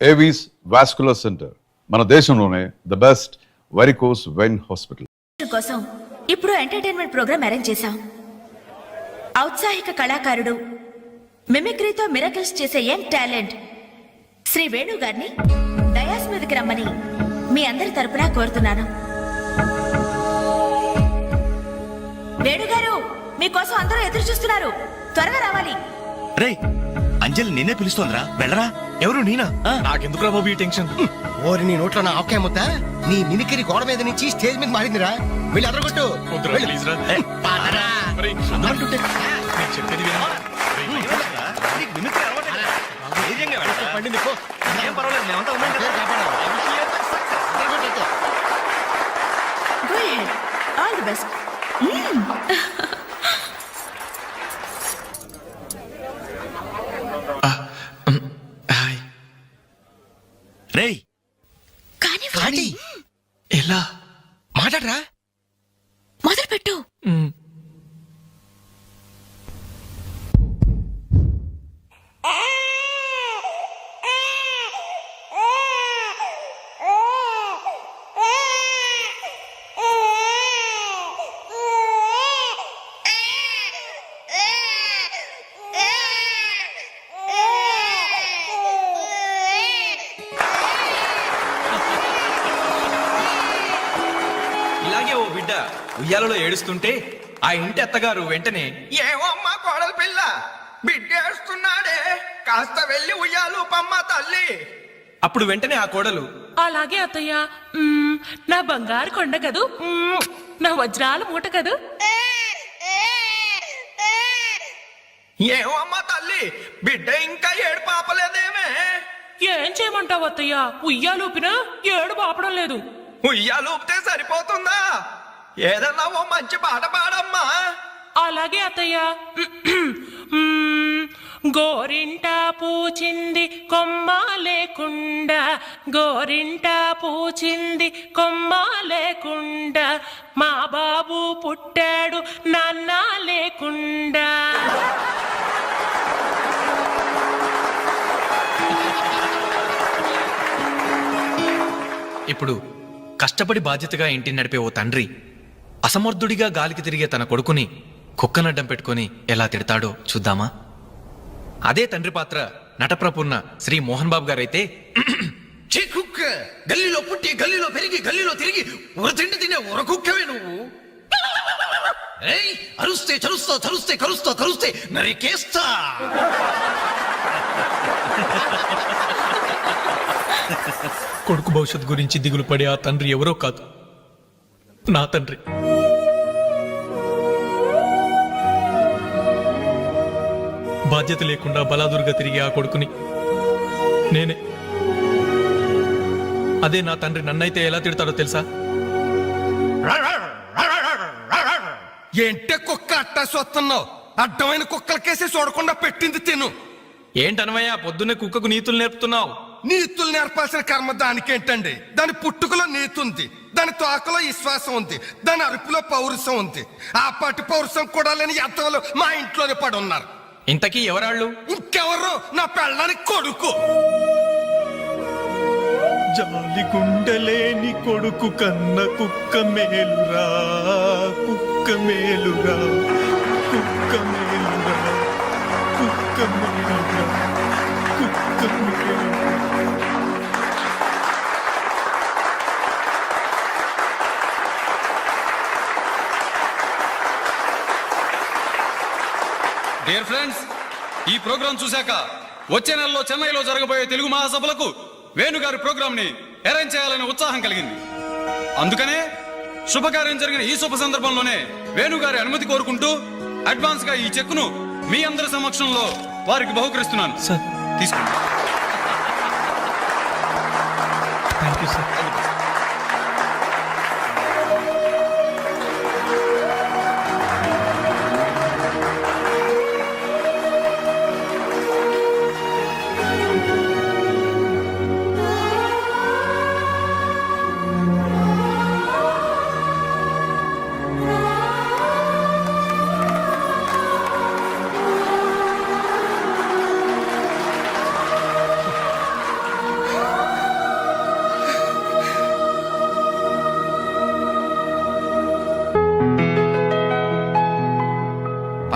Avis vascular centre మన దేశంలోనే the best varicose vein hospital కోసం ఇప్పుడు ఎంటర్టైన్మెంట్ ప్రోగ్రామ్ అరేంజ్ చేశాం. ఔత్సాహిక కళాకారుడు, మిమిక్రీతో మిరకల్స్ చేసే యంగ్ టాలెంట్ శ్రీ వేణు గారిని డయాస్ మీదకి రమ్మని మీ అందరి తరపున కోరుతున్నాను. వేణుగారు, మీకోసం అందరూ ఎదురు చూస్తున్నారు, త్వరగా రావాలి. రే అంజలి నిన్నే పిలుస్తోందిరా, వెళ్ళరా. ఎవరు నేనా? నాకెందుకురా బాబు ఈ టెన్షన్? ఓరి నీ నోట్లో నా ఆకే ముద్ద, నీ మిమిక్రీ గోడ మీద నుంచి స్టేజ్ మీద మారిందిరా. వెళ్ళి అదరగొట్టు. All the best. రేయ్ కానీ ఎలా మాట్లాడరా. మొదలు పెట్టు. ఇలాగే ఓ బిడ్డ ఉయ్యాలలో ఏడుస్తుంటే ఆ ఇంటి అత్తగారు వెంటనే, ఏమో అమ్మా కోడలు పిల్ల, బిడ్డేస్తున్నాడే, కాస్త వెళ్ళి ఉయ్యాలు పమ్మ తల్లి. అప్పుడు వెంటనే ఆ కోడలు, అలాగే అత్తయ్య, నా బంగారు కొండ కదూ, నా వజ్రాల మూట కదూ. ఏమో అమ్మా తల్లి, బిడ్డ ఇంకా ఏడు పాపలేదేమే. ఏం చేయమంటావు అత్తయ్య, ఉయ్యాలూపినా ఏడు పాపడం లేదు. ఉయ్యాలు ఊపితే సరిపోతుందా? ఏదన్నా ఓ మంచి పాట పాడమ్మా. అలాగే అత్తయ్య. గోరింట పూచింది కొమ్మ లేకుండా, గోరింట పూచింది కొమ్మ లేకుండా, మా బాబు పుట్టాడు నాన్న లేకుండా. ఇప్పుడు కష్టపడి బాధ్యతగా ఇంటిని నడిపే ఓ తండ్రి అసమర్థుడిగా గాలికి తిరిగే తన కొడుకుని కుక్కనడ్డం పెట్టుకుని ఎలా తిడతాడో చూద్దామా? అదే తండ్రి పాత్ర నటప్రపూర్ణ శ్రీ మోహన్ బాబు గారైతే, కుక్క గల్లీలో పుట్టి గల్లీలో పెరిగి గల్లీలో తిరిగి ఉరతిండి తినే ఉరకుక్కవే నువ్వు. అరుస్తే చరుస్తా, చరుస్తే కరుస్తా, కరుస్తే నరికేస్తా. కొడుకు భవిష్యత్ గురించి దిగులు పడే ఆ తండ్రి ఎవరో కాదు, నా తండ్రి. బాధ్యత లేకుండా బలాదురుగా తిరిగే ఆ కొడుకుని నేనే. అదే నా తండ్రి నన్నైతే ఎలా తిడతాడో తెలుసా? ఏంటే కుక్క అట్టా చూస్తున్నావు? అడ్డమైన కుక్కలకేసి చూడకుండా పెట్టింది తిను. ఏంటనవయ్యా పొద్దున్నే కుక్కకు నీతులు నేర్పుతున్నావు? నీతులు నేర్పాల్సిన కర్మ దానికేంటండి? దాని పుట్టుకలో నీతి ఉంది, దాని తోకలో విశ్వాసం ఉంది, దాని అరుపులో పౌరుషం ఉంది. ఆ పాటి పౌరుషం కూడా లేని ఎంతలో మా ఇంట్లోనే పడి ఉన్నారు. ఇంతకీ ఎవరాళ్ళు? ఇంకెవరు? నా పెళ్ళానికి కొడుకు. జాలి గుండెలేని కొడుకు కన్న కుక్క మేలురా, కుక్క మేలురా, కుక్క మేలురా, కుక్క మేలురా, కుక్క మేలురా. డియర్ ఫ్రెండ్స్, ఈ ప్రోగ్రాం చూశాక వచ్చే నెలలో చెన్నైలో జరగబోయే తెలుగు మహాసభలకు వేణుగారి ప్రోగ్రాం ని అరేంజ్ చేయాలనే ఉత్సాహం కలిగింది. అందుకనే శుభకార్యం జరిగిన ఈ శుభ సందర్భంలోనే వేణుగారి అనుమతి కోరుకుంటూ అడ్వాన్స్ గా ఈ చెక్కును మీ అందరి సమక్షంలో వారికి బహుకరిస్తున్నాను. తీసుకోండి. Thank you sir.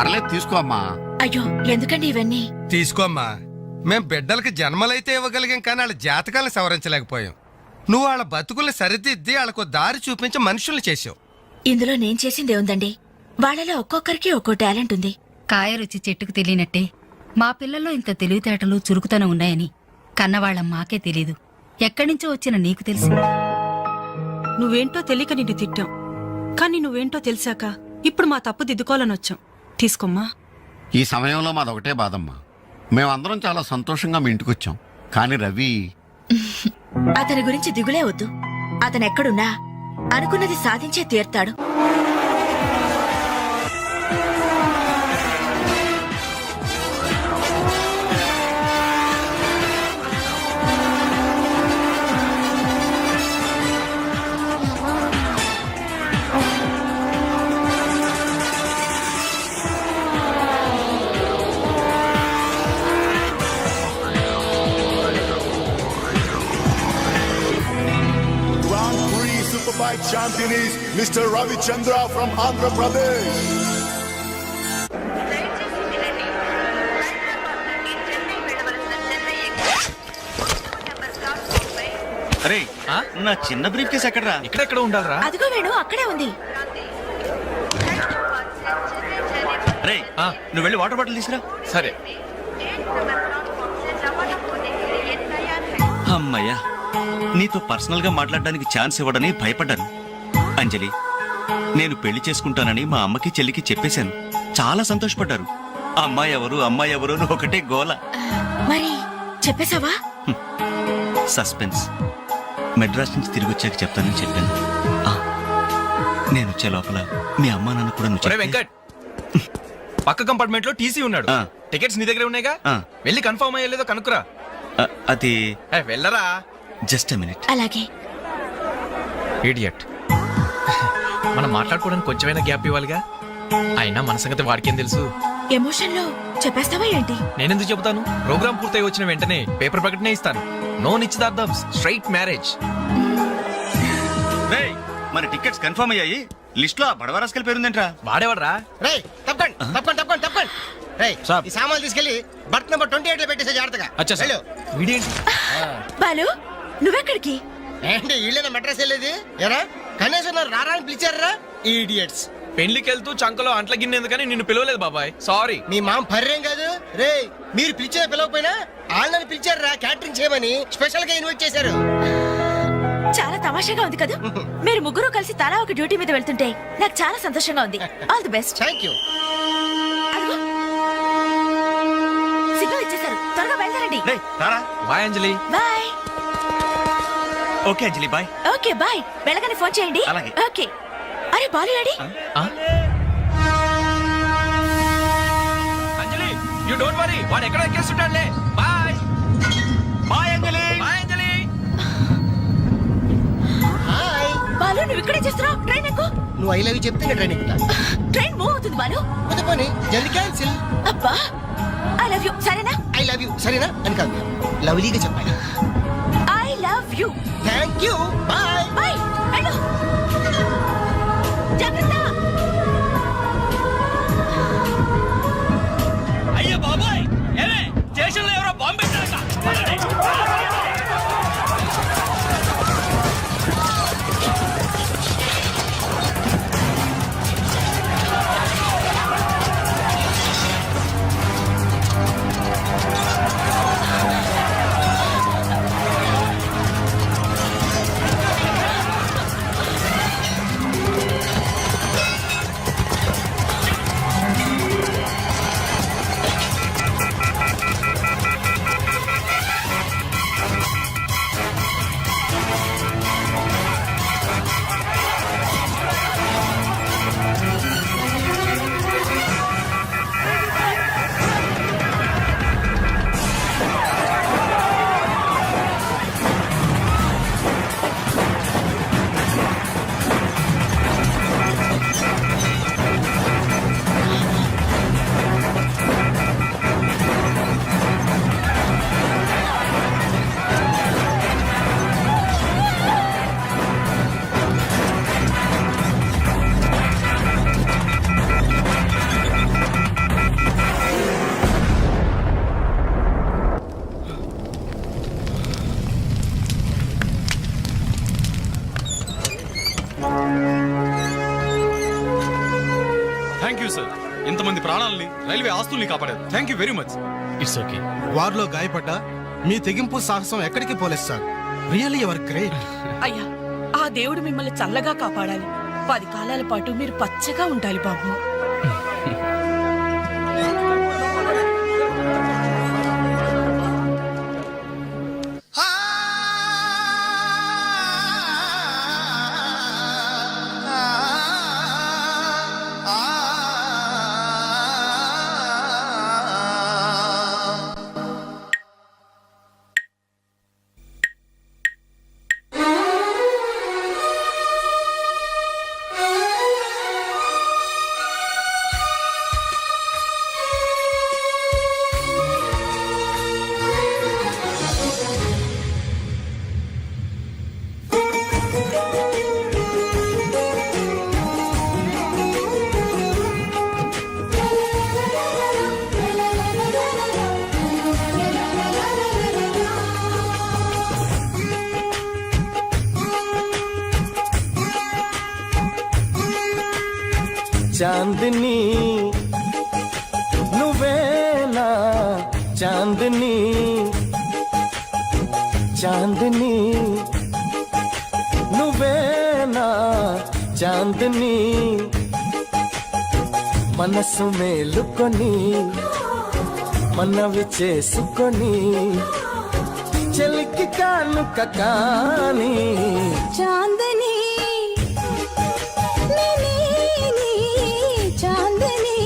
పర్లేదు తీసుకో అమ్మా. అయ్యో ఎందుకండి ఇవన్నీ? తీసుకోమ్మా. మేం బిడ్డలకి జన్మలైతే ఇవ్వగలిగాం కానీ వాళ్ళ జాతకాలను సవరించలేకపోయాం. నువ్వు వాళ్ళ బతుకుల్ని సరిదిద్ది వాళ్ళకు దారి చూపించి మనుషుల్ని చేసావు. ఇందులో నేను చేసిందే ఉందండి. వాళ్ళలో ఒక్కొక్కరికి ఒక్కో టాలెంట్ ఉంది. కాయ రుచి చెట్టుకు తెలియనట్టే మా పిల్లల్లో ఇంత తెలివితేటలు చురుకుతనం ఉన్నాయని కన్నవాళ్ళం మాకే తెలీదు. ఎక్కడ్నుంచో వచ్చిన నీకు తెలిసి. నువ్వేంటో తెలియక నిన్ను తిట్టాం, కానీ నువ్వేంటో తెలిసాక ఇప్పుడు మా తప్పు దిద్దుకోవాలని వచ్చాం. తీసుకోమ్మా. ఈ సమయంలో మాదొకటే బాధమ్మా. మేమందరం చాలా సంతోషంగా మీ ఇంటికి వచ్చాం, కానీ రవి అతని గురించి దిగులే వద్దు. అతను ఎక్కడున్నా అనుకున్నది సాధించే తీర్తాడు. Superbike champion is Mr. Ravi Chandra from Andhra Pradesh. అరే నా చిన్న బ్రీఫ్ కేసు ఎక్కడరా? ఇక్కడెక్కడ ఉండాలరా? అదిగో వేణు అక్కడే ఉంది. అరే నువ్వు వెళ్ళి వాటర్ బాటిల్ తీసుకురా. సరే. అమ్మయ్యా, నీతో పర్సనల్ గా మాట్లాడడానికి ఛాన్స్ ఇవ్వడని భయపడ్డాను. అంజలి, నేను పెళ్లి చేసుకుంటానని మా అమ్మకి చెల్లికి చెప్పేశాను. చాలా సంతోషపడ్డారు. అమ్మాయి ఎవరు అమ్మాయి ఎవరు అని ఒకటే గోల. మరి చెప్పేశావా? సస్పెన్స్. మెడ్రాస్ నుంచి తిరిగి వచ్చాక చెప్తానని చెప్పాను. నేను వచ్చే లోపల మీ అమ్మా నాన్న కూడా నువ్వు ఒరే చెప్తే- వెంకట్, పక్క కంపార్ట్మెంట్ లో టీసీ ఉన్నాడు. ఆ. టికెట్స్ నీ దగ్గర ఉన్నాయిగా, ఆ. వెళ్ళి కన్ఫర్మ్ అయ్యలేదో కనుక్కురా. అది వెళ్ళరా. Just minute. అలాగే. ఇడియట్. మనం మాట్లాడుకోవడానికి కొంచెమైనా గ్యాప్ ఇవ్వాలిగా. అయినా మన సంగతి వాడికేం తెలుసు. ఎమోషన్ లో చెప్పేస్తావా ఏంటి? నేనెందుకు చెబుతాను? ప్రోగ్రామ్ పూర్తయి వచ్చిన వెంటనే పేపర్ ప్రకటనే ఇస్తాను. నో నిశ్చితార్థం, స్ట్రైట్ మ్యారేజ్. రేయ్, మన టికెట్స్ కన్ఫర్మ్ అయ్యాయి. లిస్ట్ లో ఆ బడవరాస్కల్ పేరుందేంట్రా? వాడేవాడ్రా? ఈ సామాన్లు తీసుకెళ్లి బర్త్ నెంబర్ 28 లో పెట్టేసే జాగ్రత్తగా. అచ్చా సార్. వీడేంటి? బాలు నువ్వెక్కడికి? ఏంటి వీళ్ళైనా మెడ్రాస్ వెళ్ళేది? ఎరా కనీసం రారా అని పిలిచారా? ఈడియట్స్. పెళ్లికి వెళ్తూ చంకలో అంట్ల గిన్నెందుకని నిన్ను పిలవలేదు బాబాయ్. సారీ. మీ మామ పర్రేం కాదు రే. మీరు పిలిచే పిలవకపోయినా వాళ్ళని పిలిచారా క్యాటరింగ్ చేయమని స్పెషల్ గా ఇన్వైట్ చేశారు. చాలా తమాషాగా ఉంది కదా. మీరు ముగ్గురు కలిసి తలా ఒక డ్యూటీ మీద వెళ్తుంటే నాకు చాలా సంతోషంగా ఉంది. All the best. Thank you. Signal ఇచ్చేశారు, త్వరగా బయలుదేరండి. రేయ్, రారా. Bye Anjali. Bye. Okay Anjali, bye. Okay bye. వెళ్ళగానే ఫోన్ చేయండి. అలాగే. ఓకే. అరే Balu ready? Anjali, you don't worry, వాడు ఎక్కడ ఎక్కేస్తుంటాడులే. Bye. Bye Anjali. Bye Anjali. Hi. Balu నువ్వు ఇక్కడే చేస్తున్నావు? ట్రైన్ ఎక్కు. నువ్వు ఐ లవ్ యూ చెప్తే ట్రైన్ ఎక్కుతా. ట్రైన్ మూవ్ అవుతుంది బాలు. పోతే పోనీ జల్ది క్యాన్సిల్. అబ్బా ఐ లవ్ యూ. సరేనా? ఐ లవ్ యూ సరేనా అని కాదు, లవ్లీగా చెప్పాలి. I love you. Thank you. Bye. Bye. వెళ్ళు. జాగ్రత్త. అయ్యో బాబాయ్, ఏమే స్టేషన్ లో ఎవరో బాంబు పెట్టారట. సార్, ఇంతమంది ప్రాణాలని రైల్వే ఆస్తుల్ని కాపాడారు. Thank you very much. It's okay. వారిలో గాయపడ్డ మీ తెగింపు సాహసం ఎక్కడికి పోలేదు సార్. Really your great. అయ్యా, ఆ దేవుడు మిమ్మల్ని చల్లగా కాపాడాలి. 10 కాలాల పాటు మీరు పచ్చగా ఉండాలి బాబు. చాందిని నువ్వేనా చాందిని, చాందిని నువ్వేనా చాందిని, మనసు మేలుకొని మనవి చేసుకొని చెలికి కానుక కాని చాందని చాందని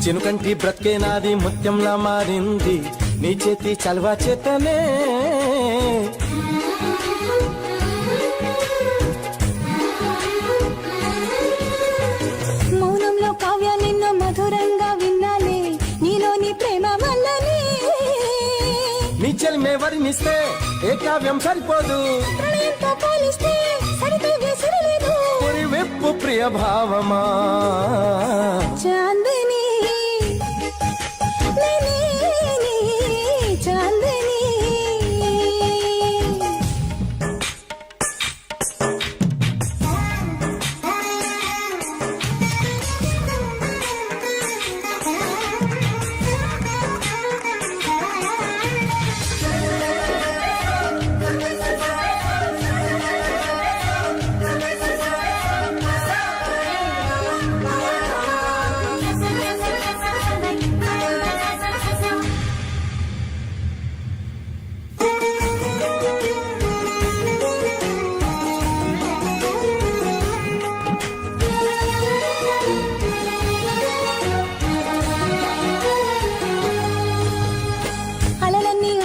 చినుకంటి బ్రతికే నాది ముత్యంలా మారింది నీ చేతి చల్వా చేతనే, మౌనంలో కావ్య నిన్ను మధురంగా విన్నాలే నీలోని ప్రేమ వల్లనే, నీ చెలిమే వర్ణిస్తే ఏ కావ్యం సరిపోదు, ప్రణయంతో పోలిస్తే సరితూగే సరిలేదు, పురి వెప్పు ప్రియ భావమా చాందని చాందని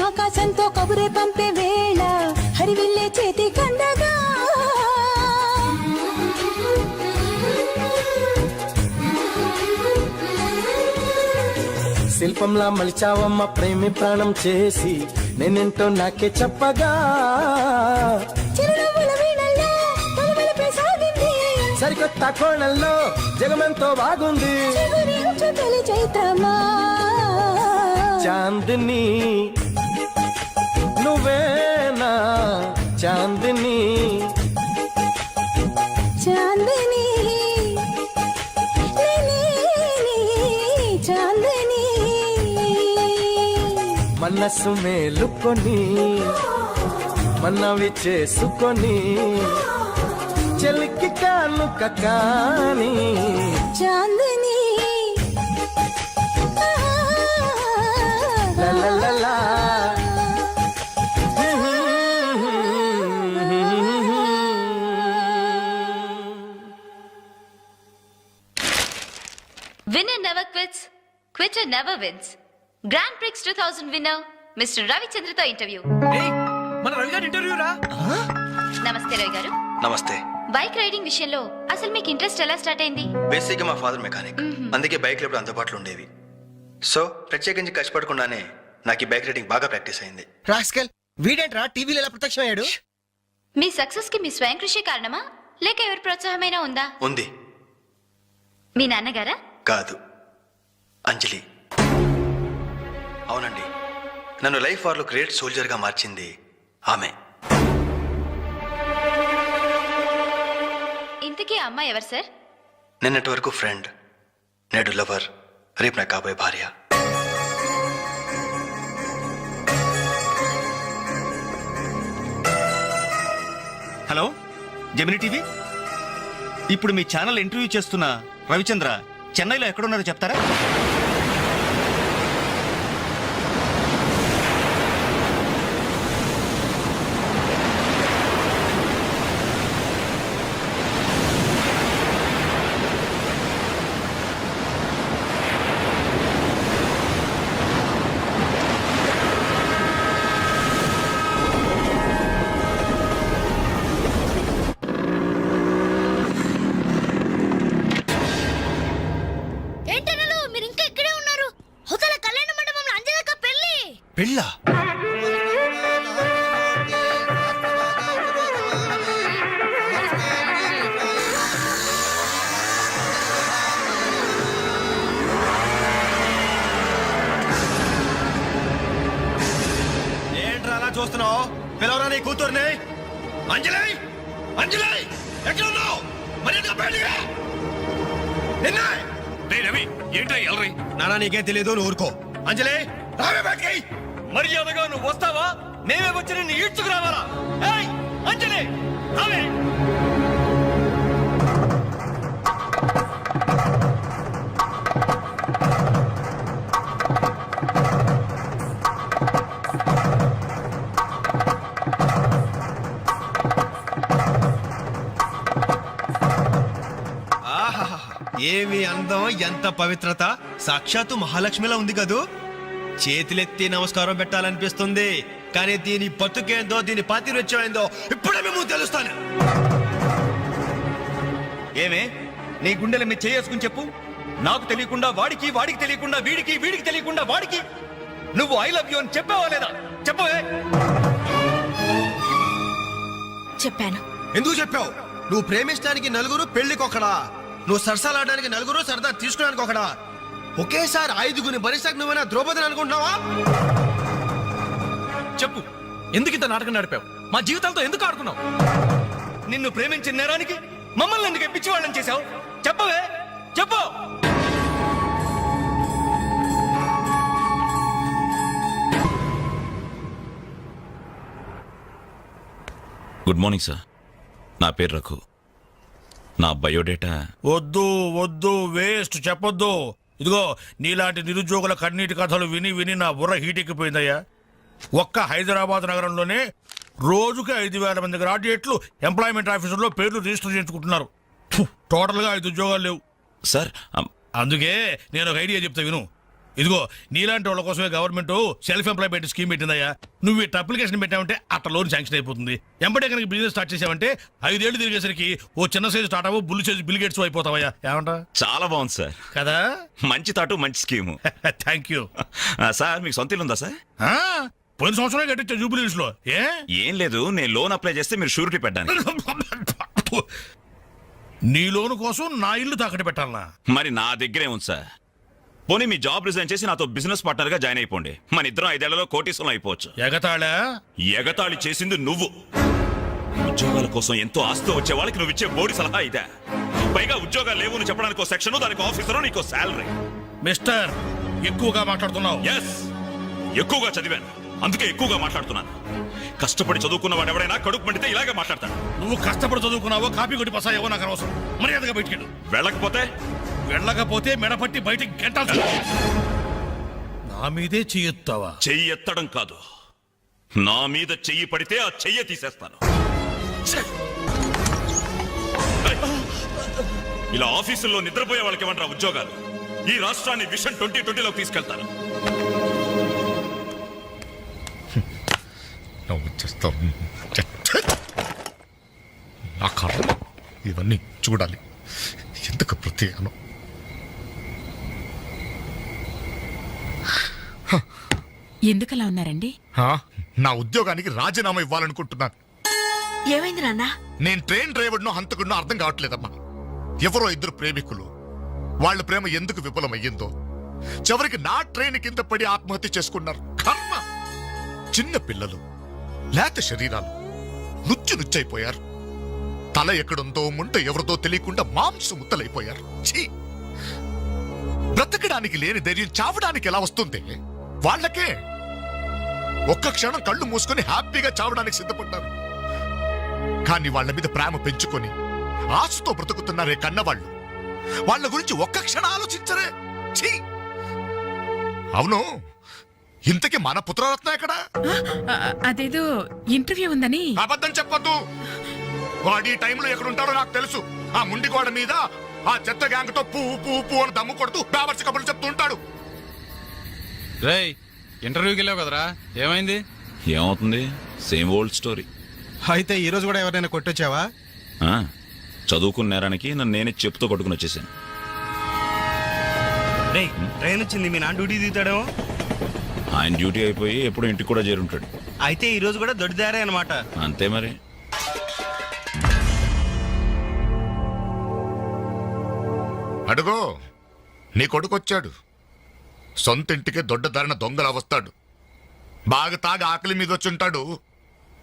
ఆకాశంతో కబురే పంపే వేళ హరివిల్లే చేతి కండగా, శిల్పంలా మలిచావమ్మ ప్రేమి ప్రాణం చేసి నేనెంటో నాకే చెప్పగా, చిరునవ్వుల వీణల్లో తొలివెలుపే సాగింది, సరికొత్త కోణంలో జగమెంతో బాగుంది, చిగురించు తొలి చైత్రమా చాందిని నువ్వేనా చాందిని, చాందని చాందని మనసు మేలుకొని మనవి చేసుకొని చెలికి కానుక కాని చాందని లలలలా. Never wins. Grand prix 2000 winner mister రవిచంద్రతో ఇంటర్వ్యూ. ఏయ్, మన రవి గారి ఇంటర్వ్యూ రా. నమస్తే రవి గారు. నమస్తే. బైక్ రైడింగ్ విషయంలో అసలు మీకు ఇంట్రెస్ట్ ఎలా స్టార్ట్ అయింది? బేసిక్గా మా ఫాదర్ మెకానిక్, అందుకే బైక్లు ఎప్పుడు అందుబాటులో ఉండేవి. సో ప్రత్యేకించి కష్టపడకుండానే నాకు ఈ బైక్ రైడింగ్ బాగా ప్రాక్టీస్ అయింది. రాస్కల్ వీడేంట్రా టీవీలో ఎలా ప్రత్యక్షమయ్యాడు? మీ సక్సెస్ కి మీ స్వయం కృషి కారణమా లేక ఎవరి ప్రోత్సాహమైనా ఉందా? ఉంది. మీ నాన్నగారా? కాదు, అంజలి. అవునండి, నన్ను లైఫ్ వార్లో గ్రేట్ సోల్జర్గా మార్చింది ఆమె. ఇంతకీ ఆ అమ్మాయి ఎవరు సార్? నిన్నటి వరకు ఫ్రెండ్, నేడు లవర్, రేపు నా కాబోయే భార్య. హలో జెమిని టీవీ, ఇప్పుడు మీ ఛానల్ ఇంటర్వ్యూ చేస్తున్న రవిచంద్ర చెన్నైలో ఎక్కడున్నారో చెప్తారా? ఏంటనలు మీరు ఇంకా ఇక్కడే ఉన్నారు? హోటల్ కళ్యాణ మండపంలో అంజలక్క పెళ్లి. పెళ్ళా? ఏంట్రా అలా చూస్తున్నావు? పిలవరా నీ కూతుర్ని. అంజలి, అంజలి ఎక్కడ ఉన్నావు? మరి రవి ఏంట్రా ఎల్రై? నానా నీకేం తెలియదు, నువ్వు ఊరుకో. అంజలి రావే బయటికి. మర్యాదగా నువ్వు వస్తావా? మేమే వచ్చి నిన్ను ఈడ్చుకురావాలా? ఏయ్ అంజలి రావే. ఏమి అందం, ఎంత పవిత్రత! సాక్షాత్తు మహాలక్ష్మిలా ఉంది కదూ. చేతులెత్తి నమస్కారం పెట్టాలనిపిస్తుంది, కానీ దీని బతుకేందో, దీని పాతిరొచ్చేందో ఇప్పుడే మేము తెలుస్తాను. ఏమే నీ గుండెల మీద చేసుకుని చెప్పు. నాకు తెలియకుండా వాడికి, వాడికి తెలియకుండా వీడికి, వీడికి తెలియకుండా వాడికి నువ్వు ఐ లవ్ యూ అని చెప్పావా లేదా? చెప్పవే. చెప్పాను. ఎందుకు చెప్పావు? నువ్వు ప్రేమించడానికి నలుగురు, పెళ్లికొకడా. నువ్వు సరసాలాడడానికి నలుగురు, సరదా తీసుకోవడానికి ఒకడా. ఒకేసారి 5గురిని భరిస్తాక నువ్వైనా ద్రౌపదిని అనుకుంటున్నావా? చెప్పు, ఎందుకు ఇంత నాటకం నడిపావు? మా జీవితాలతో ఎందుకు ఆడుకున్నావు? నిన్ను ప్రేమించిన నేరానికి మమ్మల్ని ఎందుకు పిచ్చివాళ్ళని చేశావు? చెప్పవే, చెప్పు. గుడ్ మార్నింగ్ సార్, నా పేరు రఘు. నా బయోడేటా వద్దు వద్దు, వేస్ట్ చెప్పొద్దు. ఇదిగో నీలాంటి నిరుద్యోగుల కన్నీటి కథలు విని విని నా బుర్ర హీటెక్కిపోయిందయ్యా. ఒక్క హైదరాబాద్ నగరంలోనే రోజుకి 5,000 మంది గ్రాడ్యుయేట్లు ఎంప్లాయ్మెంట్ ఆఫీసుల్లో పేర్లు రిజిస్టర్ చేయించుకుంటున్నారు. టోటల్గా 5 ఉద్యోగాలు లేవు సార్. అందుకే నేను ఒక ఐడియా చెప్తా విను. ఇదిగో నీలాంటి వాళ్ళ కోసమే గవర్నమెంట్ సెల్ఫ్ ఎంప్లాయ్మెంట్ స్కీమ్ పెట్టిందయ్యా. నువ్వు ఇట్లా అప్లికేషన్ పెట్టావంటే అట్లా లోన్ శాంక్షన్ అయిపోతుంది. ఎంబడే కనుక బిజినెస్ స్టార్ట్ చేసావంటే 5 ఏళ్ళు తిరిగేసరికి ఓ చిన్న సైజు స్టార్ట్ అవ్వు, బుల్లి సైజు బిల్ గేట్స్ అయిపోతావయ్యా. ఏమంటా? చాలా బాగుంది సార్. కదా, మంచి తాటు, మంచి స్కీము. Thank you sir. మీకు సొంత ఇల్లు ఉందా సార్? పోయిన సంవత్సరం కట్టించా జూబిలీస్ లో. ఏం లేదు, నేను లోన్ అప్లై చేస్తే మీరు షూరిటీ పెట్టాను. నీ లోను కోసం నా ఇల్లు తాకట్టు పెట్టాలనా? మరి నా దగ్గరే ఉంది సార్. పోనీ మీ జాబ్ రిజైన్ చేసి నాతో బిజినెస్ పార్ట్నర్ గా జాయిన్ అయిపోండి. మన ఇద్దరం 5 ఏళ్లలో కోటీశ్వరం అయిపోవచ్చు. ఎగతాళా? ఎగతాళి చేసింది నువ్వు. ఉద్యోగాల కోసం ఎంతో ఆస్తి వచ్చే వాళ్ళకి నువ్వు ఇచ్చే బోడి సలహా ఇదే. పైగా ఉద్యోగాలు లేవు అని చెప్పడానికి సెక్షన్, దానికి ఆఫీసర్, నీకో శాలరీ. మిస్టర్, ఎక్కువగా మాట్లాడుతున్నావు. ఎస్, ఎక్కువగా చదివాను, అందుకే ఎక్కువగా మాట్లాడుతున్నాను. కష్టపడి చదువుకున్న వాడు ఎవరైనా కడుపు మండితే ఇలాగే మాట్లాడతాడు. నువ్వు కష్టపడి చదువుకున్నావో, కాపీ కొట్టి పసాయేవో నాకు అనవసరం. మర్యాదగా బయటికి వెళ్ళకపోతే మెడపట్టి బయటికి గెంటాల్సి. నా మీదే చెయ్యెత్తావా? చెయ్యి ఎత్తడం కాదు, నా మీద చెయ్యి పడితే ఆ చెయ్యి తీసేస్తాను. ఇలా ఆఫీసుల్లో నిద్రపోయే వాళ్ళకి ఏమంటారా ఉద్యోగాలు? ఈ రాష్ట్రాన్ని విషన్ 2020లోకి తీసుకెళ్తాను. నా కర్మ ఇవన్నీ చూడాలి. ఎందుకు ప్రత్యేకను? ఎందుకలా ఉన్నారండి? నా ఉద్యోగానికి రాజీనామా ఇవ్వాలనుకుంటున్నాను. ఏమైంది నాన్న? నేను ట్రైన్ డ్రైవర్నో హంతకుడినో అర్థం కావట్లేదమ్మా. ఎవరో ఇద్దరు ప్రేమికులు, వాళ్ళ ప్రేమ ఎందుకు విఫలమయ్యిందో చివరికి నా ట్రైన్ కింద పడి ఆత్మహత్య చేసుకున్నారు. కర్మ! చిన్న పిల్లలు, లేత శరీరాలు నుచ్చైపోయారు. తల ఎక్కడుందో ముంట ఎవరిదో తెలియకుండా మాంసం ముద్దలైపోయారు. ఛీ! బ్రతకడానికి లేని ధైర్యం చావడానికి ఎలా వస్తుంది? వాళ్ళకే ఒక్క క్షణం కళ్ళు మూసుకొని హ్యాపీగా చావడానికి సిద్ధపడ్డారు. కానీ వాళ్ళ మీద ప్రేమ పెంచుకొని ఆశతో బ్రతుకుతున్నారే కన్నవాళ్ళు, వాళ్ళ గురించి ఒక్క క్షణం ఆలోచించరే. ఛీ! అవును, ఇంతకీ మన పుత్రరత్న ఎక్కడ? అదేదో ఇంటర్వ్యూ ఉందని. అబద్ధం చెప్పొద్దు. వాడు ఈ టైంలో ఎక్కడుంటాడో నాకు తెలుసు. ఆ ముండి గోడ మీద ఆ చెత్త గ్యాంగ్ తో పువ్వు అని దమ్ము కొడుతూ బావర్చి కబుర్లు చెప్తూ ఉంటాడు. రేయ్, ఇంటర్వ్యూకి వెళ్ళావు కదరా, ఏమైంది? ఏమవుతుంది? Same old story. అయితే ఈ రోజు కూడా ఎవరైనా కొట్టొచ్చావా? చదువుకున్న నేరానికి నన్ను నేనే చెప్పుతో కొట్టుకుని వచ్చేసాను. ట్రైన్ వచ్చింది, మీ నాన్న డ్యూటీ దిగుతాడేమో. ఆయన డ్యూటీ అయిపోయి ఎప్పుడు ఇంటికి కూడా చేరుంటాడు. అయితే ఈ రోజు కూడా దొడ్డిదారే అనమాట. అంతే మరి. అడుగో, నీ కొడుకొచ్చాడు. సొంత ఇంటికే దొడ్డదారిన దొంగలా వస్తాడు. బాగా తాగి ఆకలి మీద వచ్చుంటాడు.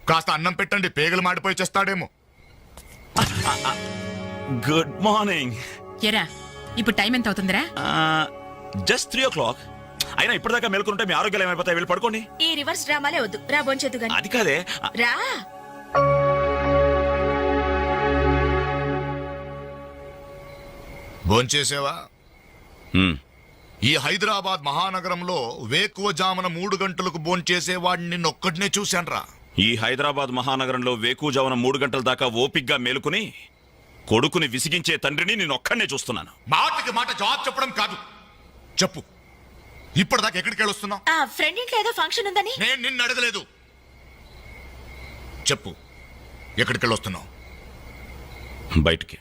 కాస్త అన్నం పెట్టండి, పేగలు మాడిపోయి చేస్తాడేమో. Good morning. ఎరా, ఇప్పుడు టైం ఎంత అవుతుందిరా? Just 3 o'clock. అయినా ఇప్పటిదాకా మేల్కొంటే మీ ఆరోగ్యాలు ఏమైపోతాయి? వెళ్ళి పడుకోండి. ఈ రివర్స్ డ్రామాలే వద్దు, రా బొంచెద్దు గాని. అది కాదే. రా. భోంచేసావా? హ్మ్. ఈ హైదరాబాద్ మహానగరంలో వేకువజామున 3 గంటలకు భోంచేసేవాడిని నిన్నొక్కడినే చూశాన్రా. ఈ హైదరాబాద్ మహానగరంలో వేకువజామున 3 గంటల దాకా ఓపిగ్గా మేలుకుని కొడుకుని విసిగించే తండ్రిని నేను ఒక్కడనే చూస్తున్నాను. మాటకి మాట జవాబు చెప్పడం కాదు. చెప్పు, ఇప్పటిదాకా ఎక్కడికి వెళ్ళొస్తున్నావు? ఆ ఫ్రెండ్ ఇంట్లో ఏదో ఫంక్షన్ ఉందని. నేను నిన్ను అడగలేదు. చెప్పు, ఎక్కడికి వెళ్ళొస్తున్నావు? బయటికి.